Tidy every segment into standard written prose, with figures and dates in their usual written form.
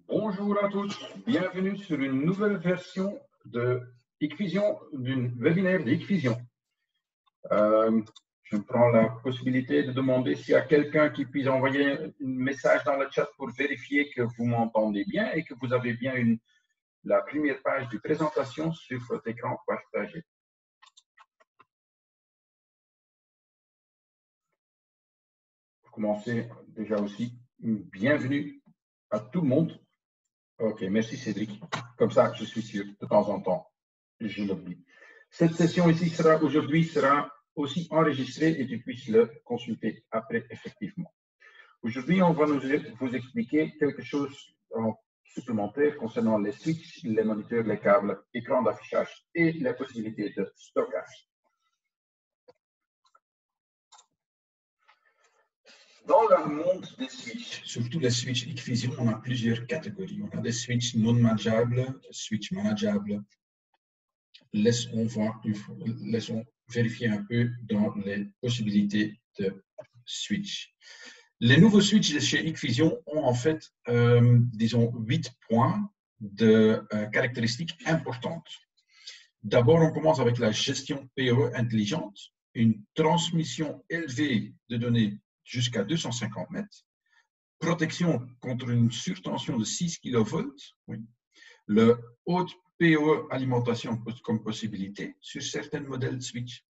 Bonjour à tous, bienvenue sur une nouvelle version de Hikvision, d'une webinaire de Hikvision. Je prends la possibilité de demander s'il y a quelqu'un qui puisse envoyer un message dans le chat pour vérifier que vous m'entendez bien et que vous avez bien la première page de présentation sur votre écran partagé. Pour commencer, déjà aussi, bienvenue à tout le monde. Ok, merci Cédric. Comme ça, je suis sûr, de temps en temps, je l'oublie. Cette session ici aujourd'hui sera aussi enregistrée et tu puisses le consulter après, effectivement. Aujourd'hui, on va vous expliquer quelque chose supplémentaire concernant les switches, les moniteurs, les câbles, écran d'affichage et les possibilités de stockage. Dans le monde des switches, surtout les switches Hikvision, on a plusieurs catégories. On a des switches non manageables, des switches manageables. Laissons vérifier un peu dans les possibilités de switch. Les nouveaux switches de chez Hikvision ont en fait, disons, 8 points de caractéristiques importantes. D'abord, on commence avec la gestion PoE intelligente, une transmission élevée de données jusqu'à 250 mètres, protection contre une surtension de 6 kV, oui. Le haute PoE alimentation comme possibilité sur certains modèles de switch,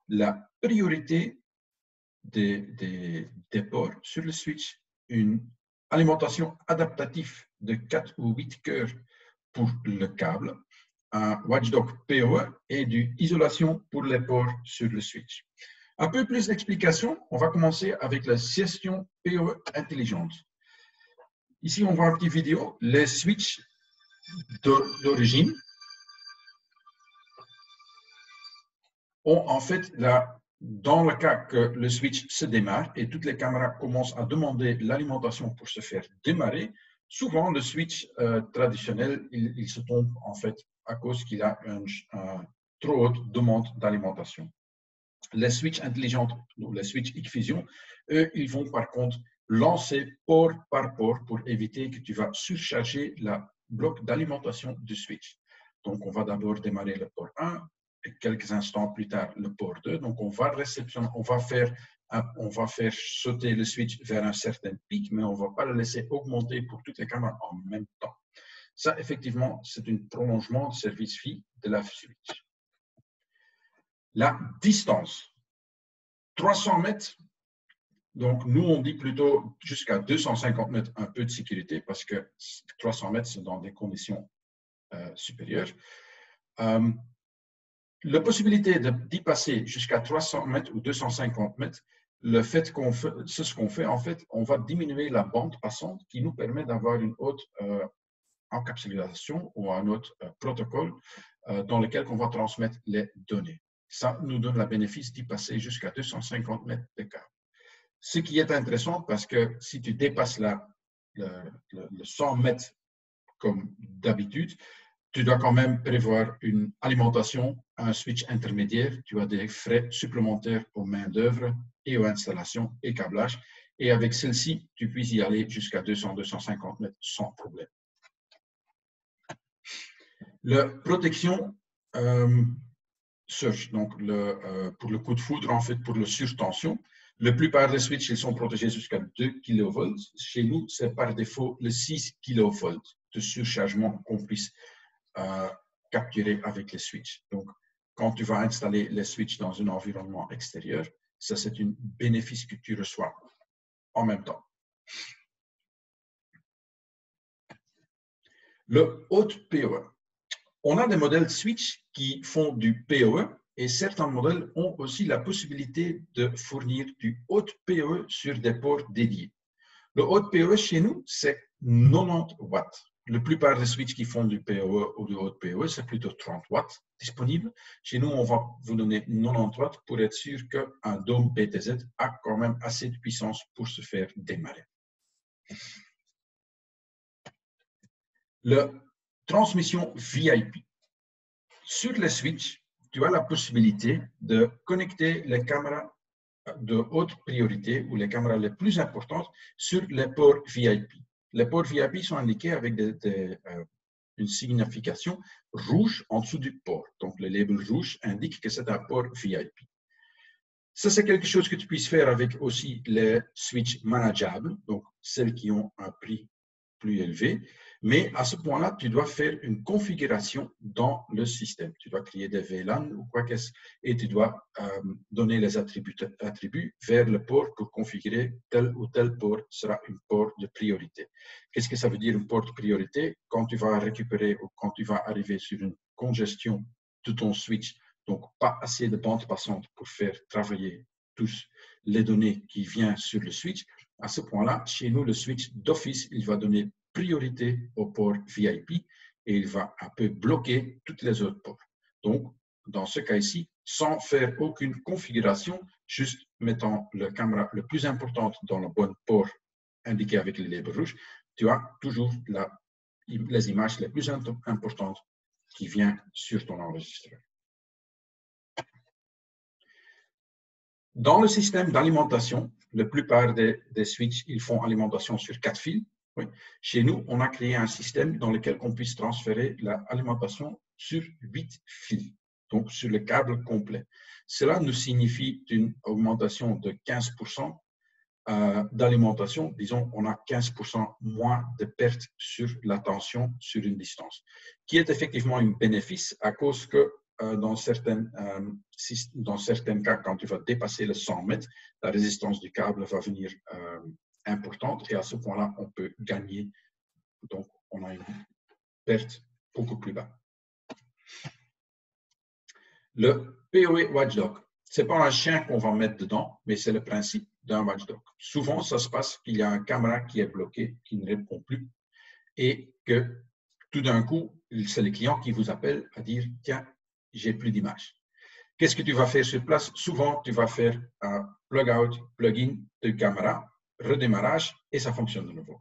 la priorité des ports sur le switch, une alimentation adaptative de 4 ou 8 cœurs pour le câble, un watchdog PoE et du isolation pour les ports sur le switch. Un peu plus d'explications, on va commencer avec la gestion PoE intelligente. Ici, on voit une petite vidéo, les switches d'origine ont en fait, dans le cas que le switch se démarre et toutes les caméras commencent à demander l'alimentation pour se faire démarrer, souvent le switch traditionnel, il se tombe en fait à cause qu'il a une trop haute demande d'alimentation. Les switches intelligentes, ou les switches Hikvision, eux, ils vont par contre lancer port par port pour éviter que tu vas surcharger la bloc d'alimentation du switch. Donc, on va d'abord démarrer le port 1 et quelques instants plus tard le port 2. Donc, on va faire sauter le switch vers un certain pic, mais on ne va pas le laisser augmenter pour toutes les caméras en même temps. Ça, effectivement, c'est un prolongement de service vie de la switch. La distance, 300 mètres. Donc, nous, on dit plutôt jusqu'à 250 mètres, un peu de sécurité, parce que 300 mètres, c'est dans des conditions supérieures. La possibilité d'y passer jusqu'à 300 mètres ou 250 mètres, le fait qu'on fait, c'est ce qu'on fait, en fait, on va diminuer la bande passante qui nous permet d'avoir une haute encapsulation ou un autre protocole dans lequel on va transmettre les données. Ça nous donne le bénéfice d'y passer jusqu'à 250 mètres de câble. Ce qui est intéressant parce que si tu dépasses le 100 mètres comme d'habitude, tu dois quand même prévoir une alimentation, un switch intermédiaire, tu as des frais supplémentaires aux main-d'œuvre et aux installations et câblage. Et avec celle-ci, tu peux y aller jusqu'à 200-250 mètres sans problème. La protection surge, donc pour le coup de foudre, en fait, pour la surtension. La plupart des switches, ils sont protégés jusqu'à 2 kV. Chez nous, c'est par défaut le 6 kV de surchargement qu'on puisse capturer avec les switches. Donc, quand tu vas installer les switches dans un environnement extérieur, ça, c'est un bénéfice que tu reçois en même temps. Le haute PoE. On a des modèles switch qui font du PoE et certains modèles ont aussi la possibilité de fournir du haute PoE sur des ports dédiés. Le haute PoE chez nous, c'est 90 watts. La plupart des switches qui font du PoE ou du haute PoE, c'est plutôt 30 watts disponible. Chez nous, on va vous donner 90 watts pour être sûr qu'un dôme PTZ a quand même assez de puissance pour se faire démarrer. La transmission VIP. Sur les switches, tu as la possibilité de connecter les caméras de haute priorité ou les caméras les plus importantes sur les ports VIP. Les ports VIP sont indiqués avec une signification rouge en dessous du port. Donc, le label rouge indique que c'est un port VIP. Ça, c'est quelque chose que tu puisses faire avec aussi les switches manageables, donc celles qui ont un prix plus élevé. Mais à ce point-là, tu dois faire une configuration dans le système. Tu dois créer des VLAN ou quoi que ce soit et tu dois donner les attributs vers le port pour configurer tel ou tel port sera un port de priorité. Qu'est-ce que ça veut dire un port de priorité? Quand tu vas récupérer ou quand tu vas arriver sur une congestion de ton switch, donc pas assez de bandes passantes pour faire travailler tous les données qui viennent sur le switch, à ce point-là, chez nous, le switch d'office, il va donner priorité au port VIP et il va un peu bloquer toutes les autres ports. Donc, dans ce cas ici, sans faire aucune configuration, juste mettant la caméra le plus importante dans le bon port indiqué avec le label rouge, tu as toujours les images les plus importantes qui viennent sur ton enregistreur. Dans le système d'alimentation, la plupart des switches, ils font alimentation sur 4 fils. Oui. Chez nous, on a créé un système dans lequel on puisse transférer l'alimentation sur 8 fils, donc sur le câble complet. Cela nous signifie une augmentation de 15% d'alimentation. Disons, on a 15% moins de pertes sur la tension sur une distance, qui est effectivement un bénéfice à cause que dans certains cas, quand tu vas dépasser les 100 mètres, la résistance du câble va venir importante et à ce point-là, on peut gagner. Donc, on a une perte beaucoup plus bas. Le PoE Watchdog, ce n'est pas un chien qu'on va mettre dedans, mais c'est le principe d'un watchdog. Souvent, ça se passe qu'il y a un caméra qui est bloqué, qui ne répond plus et que tout d'un coup, c'est le client qui vous appelle à dire « Tiens, j'ai plus d'image. » Qu'est-ce que tu vas faire sur place? Souvent, tu vas faire un plug-out, plug-in de caméra, redémarrage et ça fonctionne de nouveau.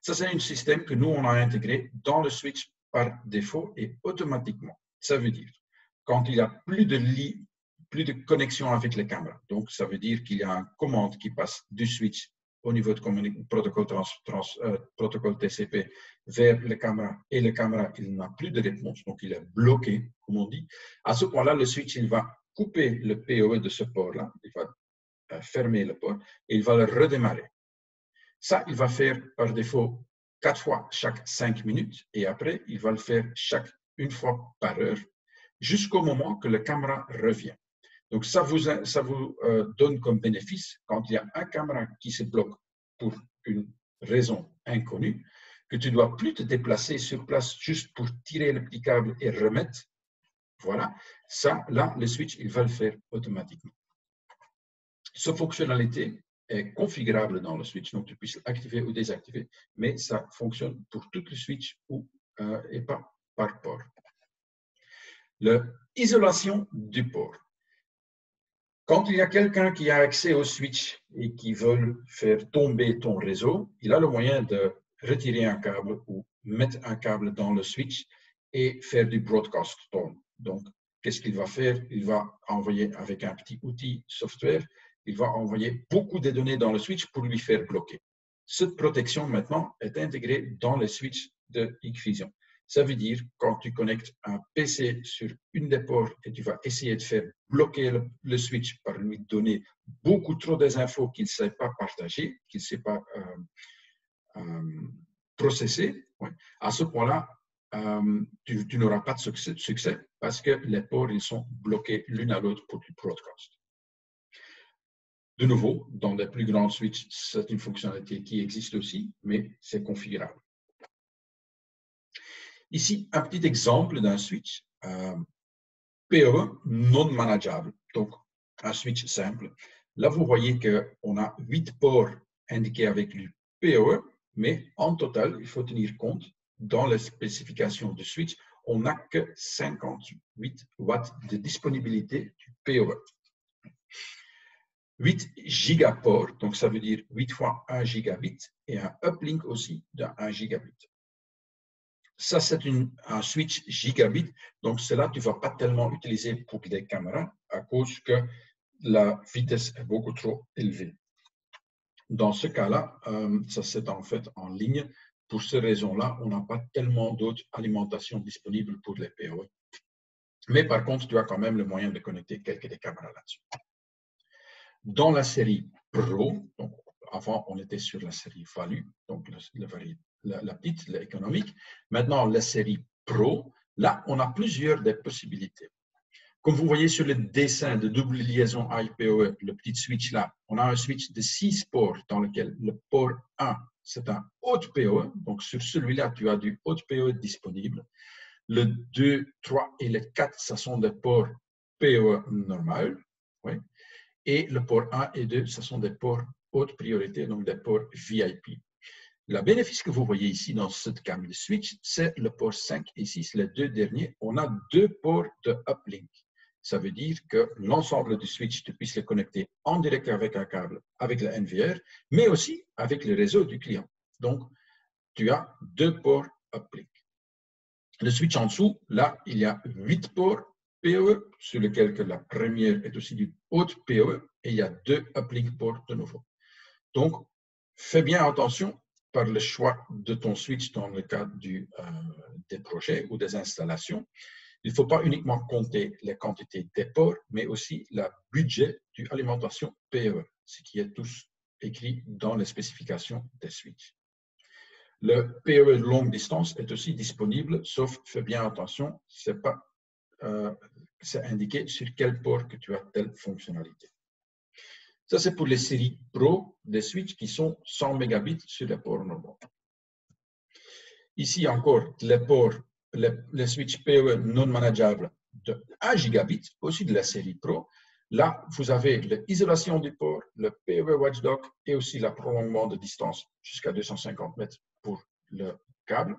Ça, c'est un système que nous, on a intégré dans le switch par défaut et automatiquement. Ça veut dire, quand il y a plus de connexion avec les caméras, donc ça veut dire qu'il y a une commande qui passe du switch au niveau de protocole TCP vers les caméras et le caméra, il n'a plus de réponse, donc il est bloqué, comme on dit. À ce point-là, le switch, il va couper le PoE de ce port-là, il va fermer le port et il va le redémarrer. Ça, il va faire par défaut 4 fois chaque 5 minutes et après, il va le faire une fois par heure jusqu'au moment que la caméra revient. Donc, ça vous donne comme bénéfice, quand il y a un caméra qui se bloque pour une raison inconnue, que tu ne dois plus te déplacer sur place juste pour tirer le petit câble et remettre. Voilà, ça, là, le switch, il va le faire automatiquement. Cette fonctionnalité est configurable dans le switch, donc tu puisses l'activer ou désactiver, mais ça fonctionne pour tout le switch et pas par port. L'isolation du port. Quand il y a quelqu'un qui a accès au switch et qui veut faire tomber ton réseau, il a le moyen de retirer un câble ou mettre un câble dans le switch et faire du broadcast tone. Donc, qu'est-ce qu'il va faire? Il va envoyer avec un petit outil software, il va envoyer beaucoup de données dans le switch pour lui faire bloquer. Cette protection maintenant est intégrée dans le switch de Hikvision. Ça veut dire quand tu connectes un PC sur une des ports et tu vas essayer de faire bloquer le switch par lui donner beaucoup trop des infos qu'il ne sait pas partager, qu'il ne sait pas processer, ouais. À ce point-là, tu n'auras pas de succès parce que les ports ils sont bloqués l'une à l'autre pour du broadcast. De nouveau, dans les plus grands switches, c'est une fonctionnalité qui existe aussi, mais c'est configurable. Ici, un petit exemple d'un switch PoE non manageable, donc un switch simple. Là, vous voyez qu'on a 8 ports indiqués avec le PoE, mais en total, il faut tenir compte, dans les spécifications du switch, on n'a que 58 watts de disponibilité du PoE. 8 gigaports, donc ça veut dire 8 fois 1 gigabit, et un uplink aussi de 1 gigabit. Ça, c'est un switch gigabit, donc cela, tu ne vas pas tellement utiliser pour des caméras à cause que la vitesse est beaucoup trop élevée. Dans ce cas-là, ça c'est en fait en ligne. Pour ces raisons-là, on n'a pas tellement d'autres alimentations disponibles pour les PoE. Mais par contre, tu as quand même le moyen de connecter quelques des caméras là-dessus. Dans la série Pro, donc avant on était sur la série Value, donc la petite, l'économique. Maintenant, la série Pro, là on a plusieurs des possibilités. Comme vous voyez sur le dessin de double liaison IPoE, le petit switch là, on a un switch de 6 ports dans lequel le port 1, c'est un haut PoE. Donc sur celui-là, tu as du haut PoE disponible. Le 2, 3 et le 4, ce sont des ports PoE normal. Oui. Et le port 1 et 2, ce sont des ports haute priorité, donc des ports VIP. Le bénéfice que vous voyez ici dans cette gamme de switch, c'est le port 5 et 6, les deux derniers. On a deux ports de uplink. Ça veut dire que l'ensemble du switch, tu puisses le connecter en direct avec un câble, avec le NVR, mais aussi avec le réseau du client. Donc, tu as deux ports uplink. Le switch en dessous, là, il y a 8 ports PoE, sur lesquels la première est aussi du haut PoE, et il y a 2 uplink ports de nouveau. Donc, fais bien attention par le choix de ton switch dans le cadre des projets ou des installations. Il ne faut pas uniquement compter les quantités des ports, mais aussi le budget de l'alimentation PoE, ce qui est tous écrit dans les spécifications des switches. Le PoE longue distance est aussi disponible, sauf fais bien attention, c'est indiqué sur quel port que tu as telle fonctionnalité. Ça, c'est pour les séries Pro des switches qui sont 100 mégabits sur les ports normaux. Ici encore, les switches PoE non manageables de 1 gigabit, aussi de la série Pro. Là, vous avez l'isolation du port, le PoE Watchdog et aussi le prolongement de distance jusqu'à 250 mètres pour le câble.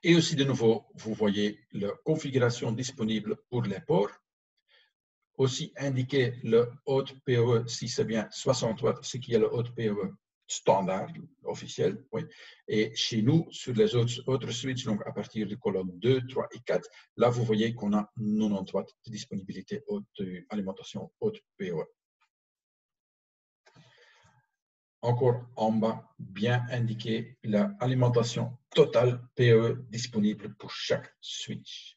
Et aussi, de nouveau, vous voyez la configuration disponible pour les ports. Aussi indiquer le haut PoE si c'est bien 60 watts, ce qui est le haut PoE standard, officiel. Oui. Et chez nous, sur les autres switches, donc à partir de colonne 2, 3 et 4, là, vous voyez qu'on a 90 watts de disponibilité d'alimentation haute PoE. Encore en bas, bien indiqué l'alimentation totale PoE disponible pour chaque switch.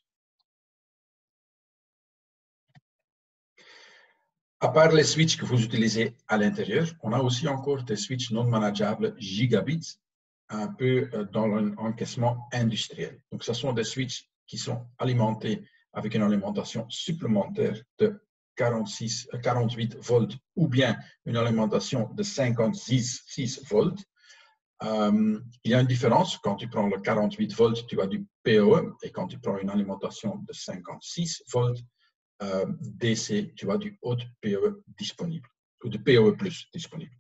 À part les switches que vous utilisez à l'intérieur, on a aussi encore des switches non manageables gigabits, un peu dans l'encaissement industriel. Donc, ce sont des switches qui sont alimentés avec une alimentation supplémentaire de 48 volts ou bien une alimentation de 56 volts. Il y a une différence. Quand tu prends le 48 volts, tu as du PoE, et quand tu prends une alimentation de 56 volts, DC, tu as du haut PoE disponible, ou de PoE plus disponible.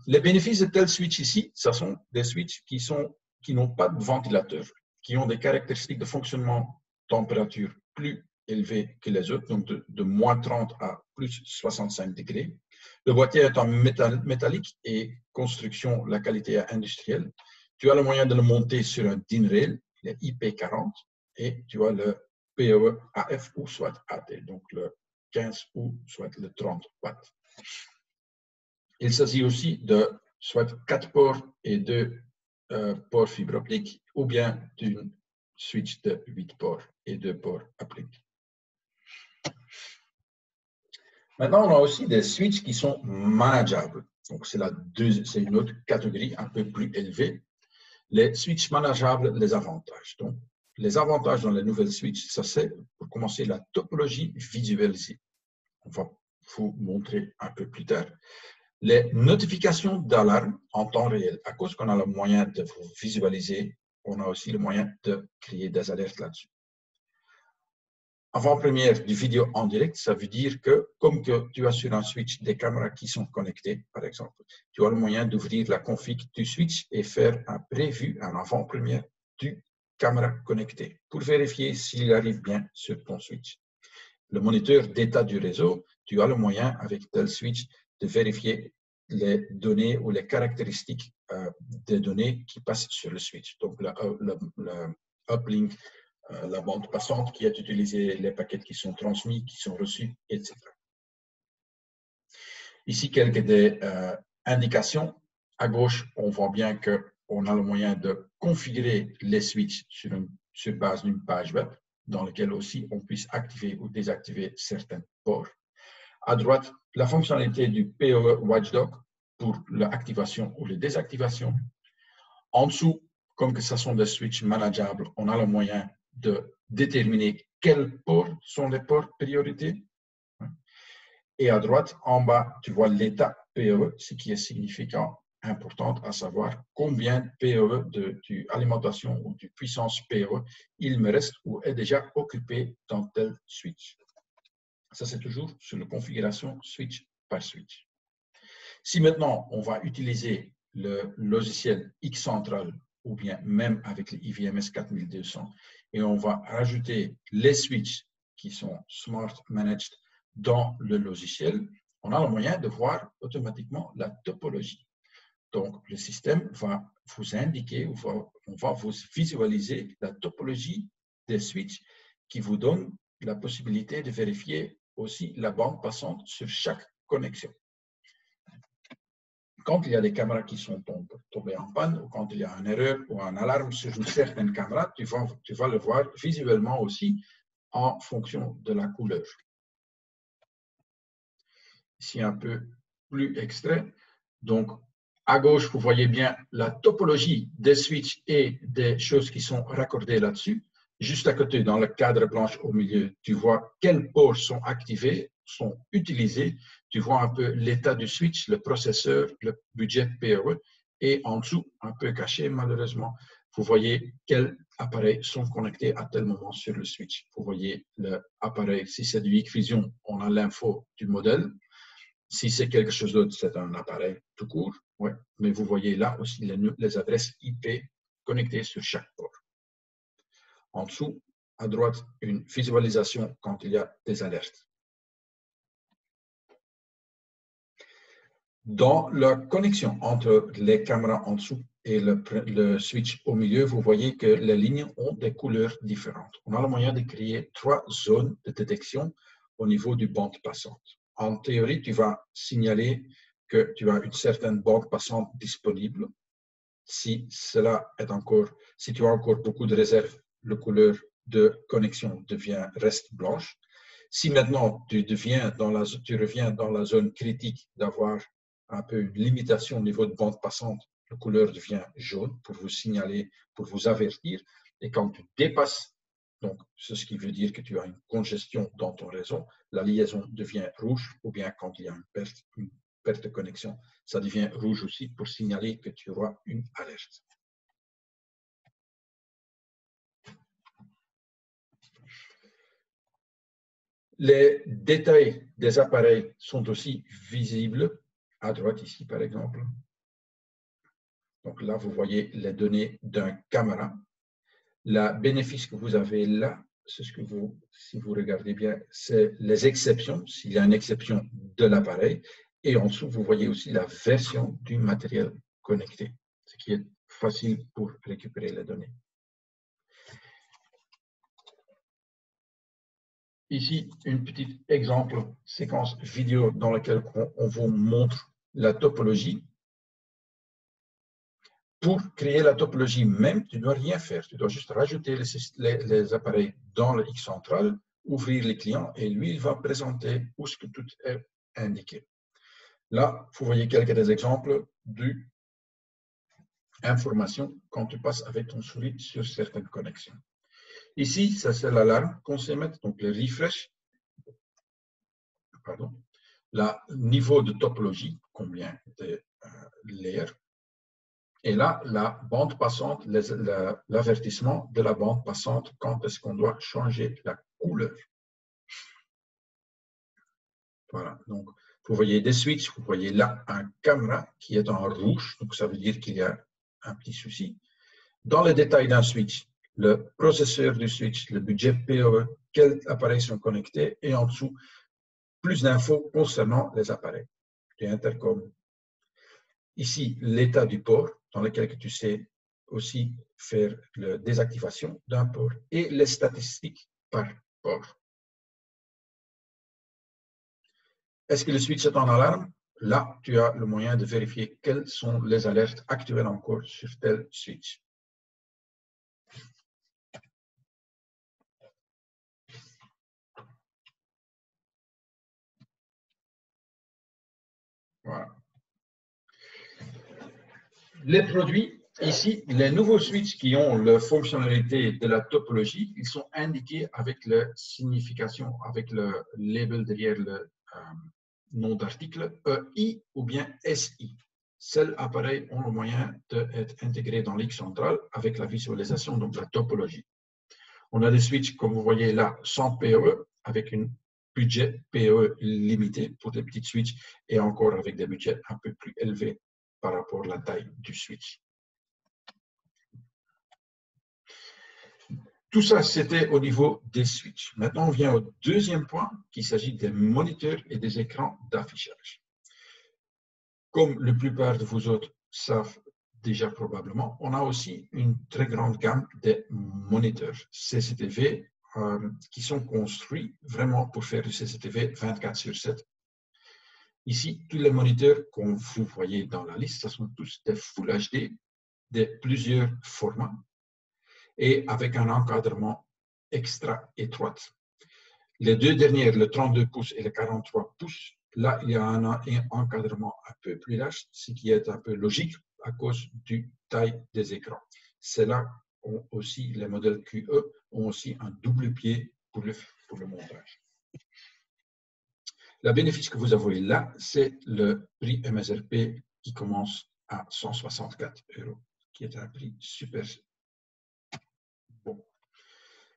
Les bénéfices de tels switch ici, ce sont des switches qui n'ont pas de ventilateur, qui ont des caractéristiques de fonctionnement température plus élevées que les autres, donc de moins 30 à plus 65 degrés. Le boîtier est en métallique et construction, la qualité industrielle. Tu as le moyen de le monter sur un DIN rail, le IP40, et tu as le PoE AF ou soit AT, donc le 15 ou soit le 30 watts. Il s'agit aussi de soit 4 ports et 2 ports fibre optique, ou bien d'une switch de 8 ports et 2 ports uplink. Maintenant, on a aussi des switches qui sont manageables. Donc, c'est une autre catégorie un peu plus élevée. Les switches manageables, les avantages. Donc, les avantages dans les nouvelles switches, ça c'est pour commencer la topologie visualisée. On va vous montrer un peu plus tard. Les notifications d'alarme en temps réel. À cause qu'on a le moyen de vous visualiser, on a aussi le moyen de créer des alertes là-dessus. Avant-première du vidéo en direct, ça veut dire que comme que tu as sur un switch des caméras qui sont connectées, par exemple, tu as le moyen d'ouvrir la config du switch et faire un prévu, un avant-première du caméra connectée pour vérifier s'il arrive bien sur ton switch. Le moniteur d'état du réseau, tu as le moyen avec tel switch de vérifier les données ou les caractéristiques des données qui passent sur le switch. Donc, le uplink, la bande passante qui est utilisée, les paquets qui sont transmis, qui sont reçus, etc. Ici, quelques des indications. À gauche, on voit bien qu'on a le moyen de configurer les switches sur base d'une page web, dans laquelle aussi on puisse activer ou désactiver certains ports. À droite, la fonctionnalité du PoE Watchdog pour l'activation ou la désactivation. En dessous, comme que ce sont des switches manageables, on a le moyen de déterminer quels ports sont les ports priorité. Et à droite, en bas, tu vois l'état PoE, ce qui est significant, important, à savoir combien de PoE de alimentation ou de puissance PoE il me reste ou est déjà occupé dans tel switch. Ça, c'est toujours sur la configuration switch par switch. Si maintenant, on va utiliser le logiciel X-Central ou bien même avec le IVMS 4200 et on va rajouter les switches qui sont Smart Managed dans le logiciel, on a le moyen de voir automatiquement la topologie. Donc, le système va vous indiquer, on va vous visualiser la topologie des switches qui vous donne la possibilité de vérifier aussi la bande passante sur chaque connexion. Quand il y a des caméras qui sont tombées en panne, ou quand il y a une erreur ou une alarme sur une certaine caméra, tu vas le voir visuellement aussi en fonction de la couleur. Ici, un peu plus extrait. Donc, à gauche, vous voyez bien la topologie des switches et des choses qui sont raccordées là-dessus. Juste à côté, dans le cadre blanche au milieu, tu vois quels ports sont activés, sont utilisés. Tu vois un peu l'état du switch, le processeur, le budget PoE. Et en dessous, un peu caché malheureusement, vous voyez quels appareils sont connectés à tel moment sur le switch. Vous voyez l'appareil, si c'est du Hikvision, on a l'info du modèle. Si c'est quelque chose d'autre, c'est un appareil tout court. Ouais. Mais vous voyez là aussi les adresses IP connectées sur chaque port. En dessous, à droite, une visualisation quand il y a des alertes. Dans la connexion entre les caméras en dessous et le switch au milieu, vous voyez que les lignes ont des couleurs différentes. On a le moyen de créer 3 zones de détection au niveau du bande passante. En théorie, tu vas signaler que tu as une certaine bande passante disponible. Si tu as encore beaucoup de réserves, la couleur de connexion reste blanche. Si maintenant tu reviens dans la zone critique d'avoir un peu une limitation au niveau de bande passante, la couleur devient jaune pour vous signaler, pour vous avertir. Et quand tu dépasses, donc c'est ce qui veut dire que tu as une congestion dans ton réseau, la liaison devient rouge, ou bien quand il y a une perte de connexion, ça devient rouge aussi pour signaler que tu auras une alerte. Les détails des appareils sont aussi visibles, à droite ici par exemple. Donc là, vous voyez les données d'un caméra. Le bénéfice que vous avez là, c'est ce que si vous regardez bien, c'est les exceptions, s'il y a une exception de l'appareil. Et en dessous, vous voyez aussi la version du matériel connecté, ce qui est facile pour récupérer les données. Ici, une petite exemple, séquence vidéo dans laquelle on vous montre la topologie. Pour créer la topologie même, tu ne dois rien faire. Tu dois juste rajouter les appareils dans le X-Central, ouvrir les clients et lui, il va présenter où ce que tout est indiqué. Là, vous voyez quelques des exemples d'informations quand tu passes avec ton souris sur certaines connexions. Ici, ça c'est l'alarme qu'on sait mettre, donc le refresh. Pardon. Le niveau de topologie, combien de layers. Et là, la bande passante, l'avertissement de la bande passante, quand est-ce qu'on doit changer la couleur. Voilà, donc vous voyez des switches, vous voyez là un caméra qui est en rouge, donc ça veut dire qu'il y a un petit souci. Dans le détail d'un switch, le processeur du switch, le budget PoE, quels appareils sont connectés, et en dessous, plus d'infos concernant les appareils, les intercoms. Ici, l'état du port, dans lequel tu sais aussi faire la désactivation d'un port et les statistiques par port. Est-ce que le switch est en alarme? là, tu as le moyen de vérifier quelles sont les alertes actuelles encore sur tel switch. Voilà. Les produits, ici, les nouveaux switches qui ont la fonctionnalité de la topologie, ils sont indiqués avec la signification, avec le label derrière le nom d'article, EI ou bien SI. Ces appareils ont le moyen d'être intégrés dans l'X central avec la visualisation, donc la topologie. On a des switches, comme vous voyez là, sans PoE, avec un budget PoE limité pour des petites switches et encore avec des budgets un peu plus élevés par rapport à la taille du switch. Tout ça, c'était au niveau des switches. Maintenant, on vient au deuxième point, qu'il s'agit des moniteurs et des écrans d'affichage. Comme la plupart de vous autres savent déjà probablement, on a aussi une très grande gamme de moniteurs CCTV qui sont construits vraiment pour faire du CCTV 24/7. Ici, tous les moniteurs que vous voyez dans la liste, ce sont tous des Full HD de plusieurs formats et avec un encadrement extra étroit. Les deux dernières, le 32 pouces et le 43 pouces, là, il y a un encadrement un peu plus large, ce qui est un peu logique à cause du taille des écrans. C'est là où aussi les modèles QE ont aussi un double pied pour le montage. Le bénéfice que vous avez là, c'est le prix MSRP qui commence à 164 €, qui est un prix super bon.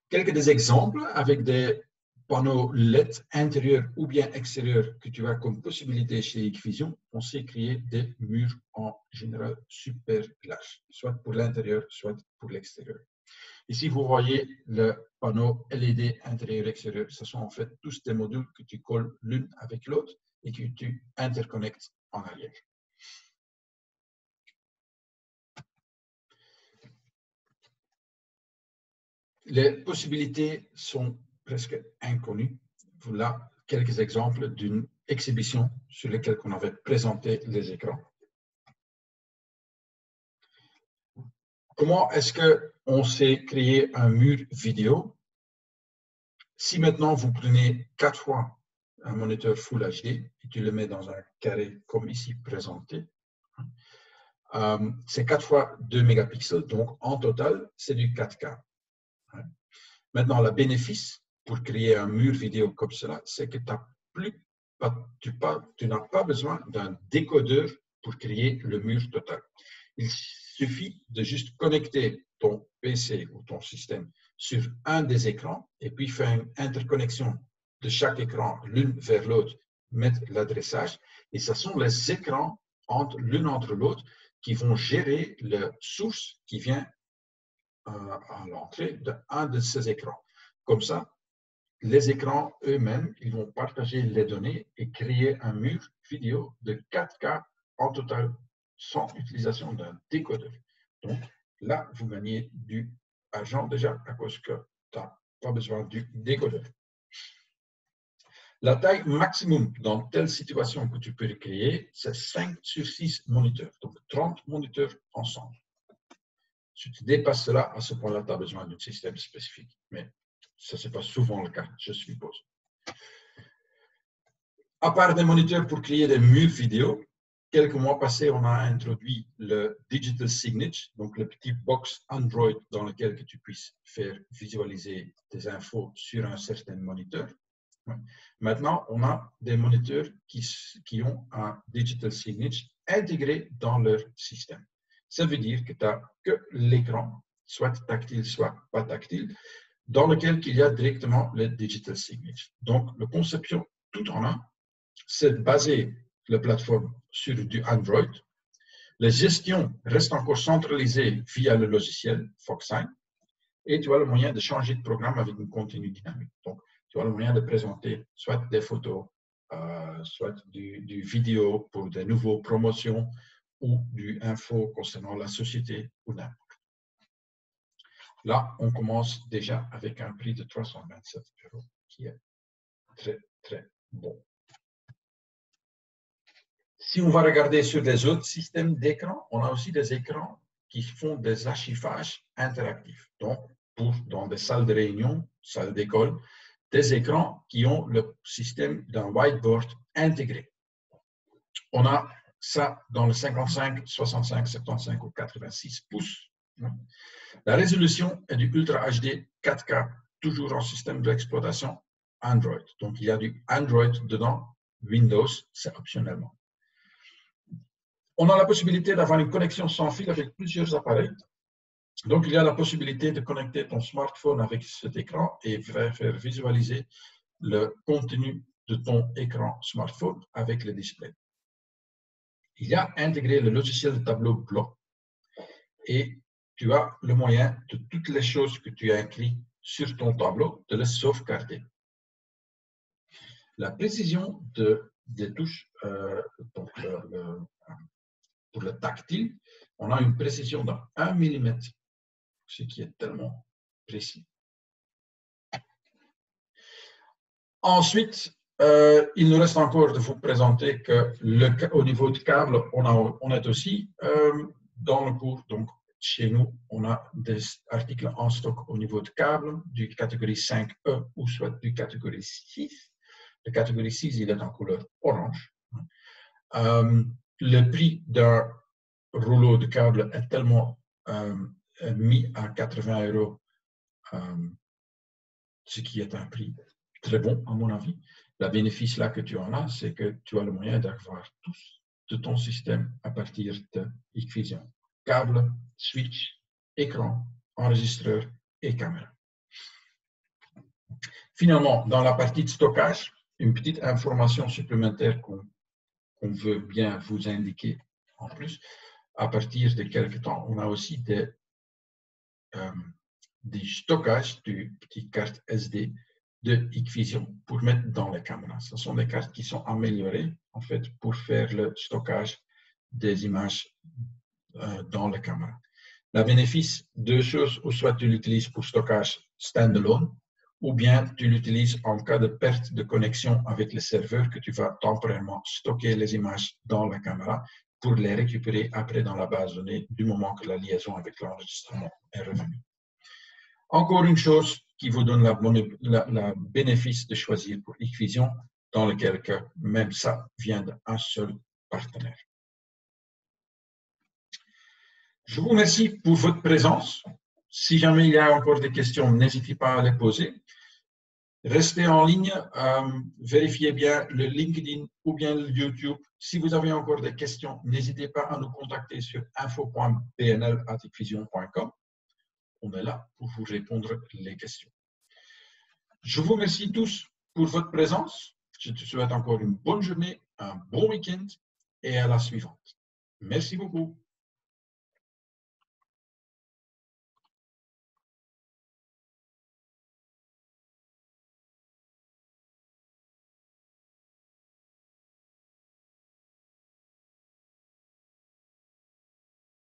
Quelques des exemples avec des panneaux LED intérieurs ou bien extérieurs que tu as comme possibilité chez Hikvision. On sait créer des murs en général super larges, soit pour l'intérieur, soit pour l'extérieur. Ici, vous voyez le panneau LED intérieur-extérieur. Ce sont en fait tous des modules que tu colles l'une avec l'autre et que tu interconnectes en arrière. Les possibilités sont presque inconnues. Voilà quelques exemples d'une exhibition sur lesquelles on avait présenté les écrans. Comment est-ce qu'on sait créer un mur vidéo? Si maintenant vous prenez 4 fois un moniteur Full HD et tu le mets dans un carré comme ici présenté, c'est 4 fois 2 mégapixels, donc en total, c'est du 4K. Maintenant, le bénéfice pour créer un mur vidéo comme cela, c'est que tu n'as pas besoin d'un décodeur pour créer le mur total. Il suffit de juste connecter ton PC ou ton système sur un des écrans et puis faire une interconnexion de chaque écran l'une vers l'autre, mettre l'adressage. Et ce sont les écrans l'une entre l'autre qui vont gérer la source qui vient à l'entrée d'un de ces écrans. Comme ça, les écrans eux-mêmes, ils vont partager les données et créer un mur vidéo de 4K en total sans utilisation d'un décodeur. Donc là, vous gagnez du argent déjà à cause que tu n'as pas besoin du décodeur. La taille maximum dans telle situation que tu peux créer, c'est 5/6 moniteurs, donc 30 moniteurs ensemble. Si tu dépasses cela, à ce point-là, tu as besoin d'un système spécifique. Mais ça, ce n'est pas souvent le cas, je suppose. À part des moniteurs pour créer des murs vidéo, quelques mois passés, on a introduit le Digital Signage, donc le petit box Android dans lequel tu puisses faire visualiser des infos sur un certain moniteur. Maintenant, on a des moniteurs qui ont un Digital Signage intégré dans leur système. Ça veut dire que tu n'as que l'écran, soit tactile, soit pas tactile, dans lequel il y a directement le Digital Signage. Donc, la conception tout en un, c'est baser la plateforme sur du Android. La gestion reste encore centralisée via le logiciel FoxSign. Et tu as le moyen de changer de programme avec une continue dynamique. Donc, tu as le moyen de présenter soit des photos, soit du vidéo pour des nouvelles promotions ou du info concernant la société ou n'importe. Là, on commence déjà avec un prix de 327 € qui est très, très bon. Si on va regarder sur des autres systèmes d'écran, on a aussi des écrans qui font des archivages interactifs. Donc, dans des salles de réunion, salles d'école, des écrans qui ont le système d'un whiteboard intégré. On a ça dans le 55, 65, 75 ou 86 pouces. La résolution est du Ultra HD 4K, toujours en système d'exploitation Android. Donc, il y a du Android dedans, Windows, c'est optionnellement. On a la possibilité d'avoir une connexion sans fil avec plusieurs appareils. Donc, il y a la possibilité de connecter ton smartphone avec cet écran et faire visualiser le contenu de ton écran smartphone avec le display. Il y a intégré le logiciel de tableau blanc et tu as le moyen de toutes les choses que tu as écrites sur ton tableau de les sauvegarder. La précision des touches pour le tactile, on a une précision de 1 mm, ce qui est tellement précis. Ensuite, il nous reste encore de vous présenter que au niveau du câble, on est aussi dans le cours. Donc, chez nous, on a des articles en stock au niveau de câble, du catégorie 5E ou soit du catégorie 6. Le catégorie 6, il est en couleur orange. Le prix d'un rouleau de câble est tellement mis à 80 €, ce qui est un prix très bon, à mon avis. Le bénéfice là que tu en as, c'est que tu as le moyen d'avoir tout de ton système à partir de Hikvision. Câble, switch, écran, enregistreur et caméra. Finalement, dans la partie de stockage, une petite information supplémentaire qu'on veut bien vous indiquer en plus. À partir de quelques temps, on a aussi des stockages de petites cartes SD de Hikvision pour mettre dans les caméras. Ce sont des cartes qui sont améliorées en fait pour faire le stockage des images dans la caméra. Le bénéfice, deux choses, ou soit tu l'utilises pour stockage standalone, ou bien tu l'utilises en cas de perte de connexion avec le serveur que tu vas temporairement stocker les images dans la caméra pour les récupérer après dans la base de données du moment que la liaison avec l'enregistrement est revenue. Encore une chose qui vous donne la bénéfice de choisir pour Hikvision, dans lequel que même ça vient d'un seul partenaire. Je vous remercie pour votre présence. Si jamais il y a encore des questions, n'hésitez pas à les poser. Restez en ligne, vérifiez bien le LinkedIn ou bien le YouTube. Si vous avez encore des questions, n'hésitez pas à nous contacter sur info.pnl@hikvision.com. On est là pour vous répondre les questions. Je vous remercie tous pour votre présence. Je te souhaite encore une bonne journée, un bon week-end et à la suivante. Merci beaucoup.